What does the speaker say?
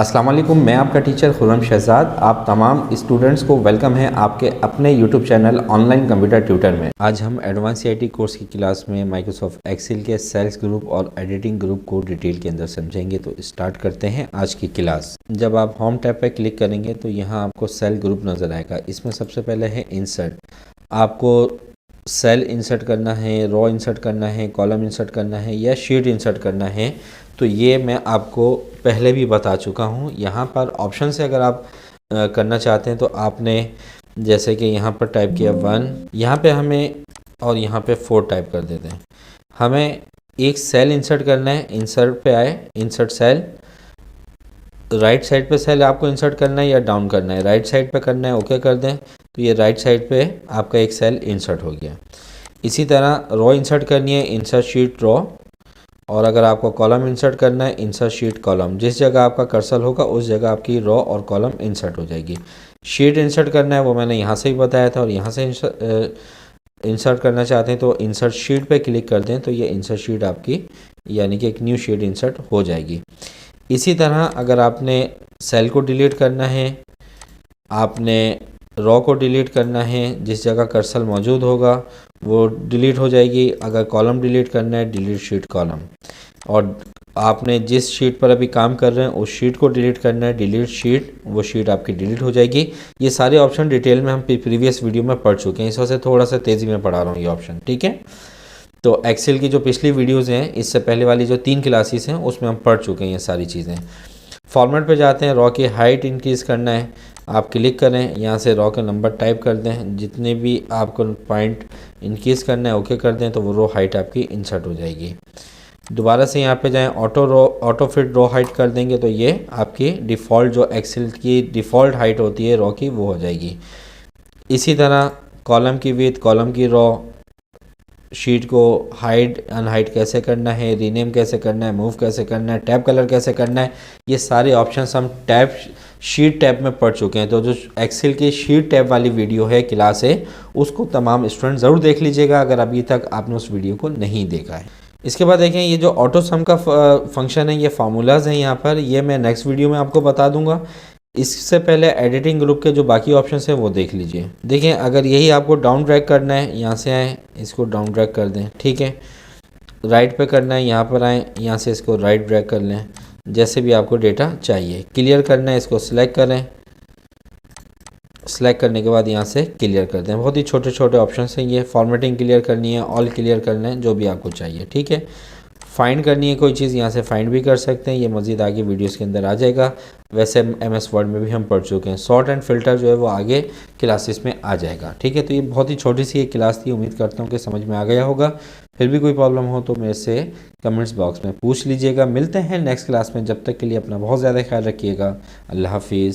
अस्सलाम वालेकुम, मैं आपका टीचर खुर्रम शहजाद। आप तमाम स्टूडेंट्स को वेलकम है आपके अपने YouTube channel online computer tutor में। आज हम एडवांस सीआईटी कोर्स की क्लास में माइक्रोसॉफ्ट एक्सेल के सेल्स ग्रुप और एडिटिंग ग्रुप को डिटेल के अंदर समझेंगे। तो स्टार्ट करते हैं आज की क्लास। जब आप होम टैब पर क्लिक करेंगे तो यहाँ आपको सेल ग्रुप नज़र आएगा। इसमें सबसे पहले है इंसर्ट। आपको सेल इंसर्ट करना है, रो इंसर्ट करना है, कॉलम इंसर्ट करना है या शीट इंसर्ट करना है, तो ये मैं आपको पहले भी बता चुका हूँ। यहाँ पर ऑप्शन से अगर आप करना चाहते हैं तो आपने जैसे कि यहाँ पर टाइप किया 1, यहाँ पे हमें और यहाँ पे 4 टाइप कर देते हैं। हमें एक सेल इंसर्ट करना है। इंसर्ट पे आए, इंसर्ट सेल, राइट साइड पे सेल आपको इंसर्ट करना है या डाउन करना है। राइट साइड पे करना है, ओके कर दें, तो ये राइट साइड पे आपका एक सेल इंसर्ट हो गया। इसी तरह रो इंसर्ट करनी है, इंसर्ट शीट रो, और अगर आपको कॉलम इंसर्ट करना है, इंसर्ट शीट कॉलम। जिस जगह आपका कर्सर होगा उस जगह आपकी रो और कॉलम इंसर्ट हो जाएगी। शीट इंसर्ट करना है वो मैंने यहाँ से ही बताया था, और यहाँ से इंसर्ट करना चाहते हैं तो इंसर्ट शीट पे क्लिक कर दें तो ये इंसर्ट शीट आपकी यानी कि एक न्यू शीट इंसर्ट हो जाएगी। इसी तरह अगर आपने सेल को डिलीट करना है, आपने रो को डिलीट करना है, जिस जगह कर्सर मौजूद होगा वो डिलीट हो जाएगी। अगर कॉलम डिलीट करना है, डिलीट शीट कॉलम, और आपने जिस शीट पर अभी काम कर रहे हैं उस शीट को डिलीट करना है, डिलीट शीट, वो शीट आपकी डिलीट हो जाएगी। ये सारे ऑप्शन डिटेल में हम प्रीवियस वीडियो में पढ़ चुके हैं, इस वजह से थोड़ा सा तेज़ी में पढ़ा रहा हूँ ये ऑप्शन, ठीक है। तो एक्सेल की जो पिछली वीडियोस हैं, इससे पहले वाली जो 3 क्लासेस हैं उसमें हम पढ़ चुके हैं ये सारी चीज़ें। फॉर्मेट पे जाते हैं, रो की हाइट इंक्रीज़ करना है, आप क्लिक करें, यहाँ से रो का नंबर टाइप कर दें, जितने भी आपको पॉइंट इंक्रीज़ करना है ओके कर दें, तो वो रो हाइट आपकी इंसर्ट हो जाएगी। दोबारा से यहाँ पे जाएं, ऑटो फिट रो हाइट कर देंगे तो ये आपकी डिफ़ॉल्ट जो एक्सेल की डिफ़ॉल्ट हाइट होती है रो की वो हो जाएगी। इसी तरह कॉलम की विड्थ, कॉलम की रो, शीट को हाइड अनहाइड कैसे करना है, रीनेम कैसे करना है, मूव कैसे करना है, टैब कलर कैसे करना है, ये सारे ऑप्शंस हम टैब शीट टैब में पढ़ चुके हैं। तो जो एक्सेल की शीट टैब वाली वीडियो है क्लास है, उसको तमाम स्टूडेंट ज़रूर देख लीजिएगा अगर अभी तक आपने उस वीडियो को नहीं देखा है। इसके बाद देखें, ये जो ऑटो सम का फंक्शन है, ये फार्मूलाज हैं यहाँ पर, ये मैं नेक्स्ट वीडियो में आपको बता दूंगा। इससे पहले एडिटिंग ग्रुप के जो बाकी ऑप्शंस हैं वो देख लीजिए। देखें, अगर यही आपको डाउन ड्रैग करना है, यहाँ से आएँ, इसको डाउन ड्रैग कर दें, ठीक है। राइट पे करना है, यहाँ पर आएँ, यहाँ से इसको राइट ड्रैग कर लें, जैसे भी आपको डेटा चाहिए। क्लियर करना है, इसको सिलेक्ट करें, सेलेक्ट करने के बाद यहाँ से क्लियर कर दें। बहुत ही छोटे छोटे ऑप्शन हैं ये। फॉर्मेटिंग क्लियर करनी है, ऑल क्लियर करना है, जो भी आपको चाहिए, ठीक है। फाइंड करनी है कोई चीज़, यहाँ से फाइंड भी कर सकते हैं, ये मज़ीद आगे वीडियोस के अंदर आ जाएगा। वैसे एमएस वर्ड में भी हम पढ़ चुके हैं। सॉर्ट एंड फिल्टर जो है वो आगे क्लासेस में आ जाएगा, ठीक है। तो ये बहुत ही छोटी सी एक क्लास थी, उम्मीद करता हूँ कि समझ में आ गया होगा। फिर भी कोई प्रॉब्लम हो तो मेरे से कमेंट्स बॉक्स में पूछ लीजिएगा। मिलते हैं नेक्स्ट क्लास में, जब तक के लिए अपना बहुत ज़्यादा ख्याल रखिएगा। अल्लाह हाफिज़।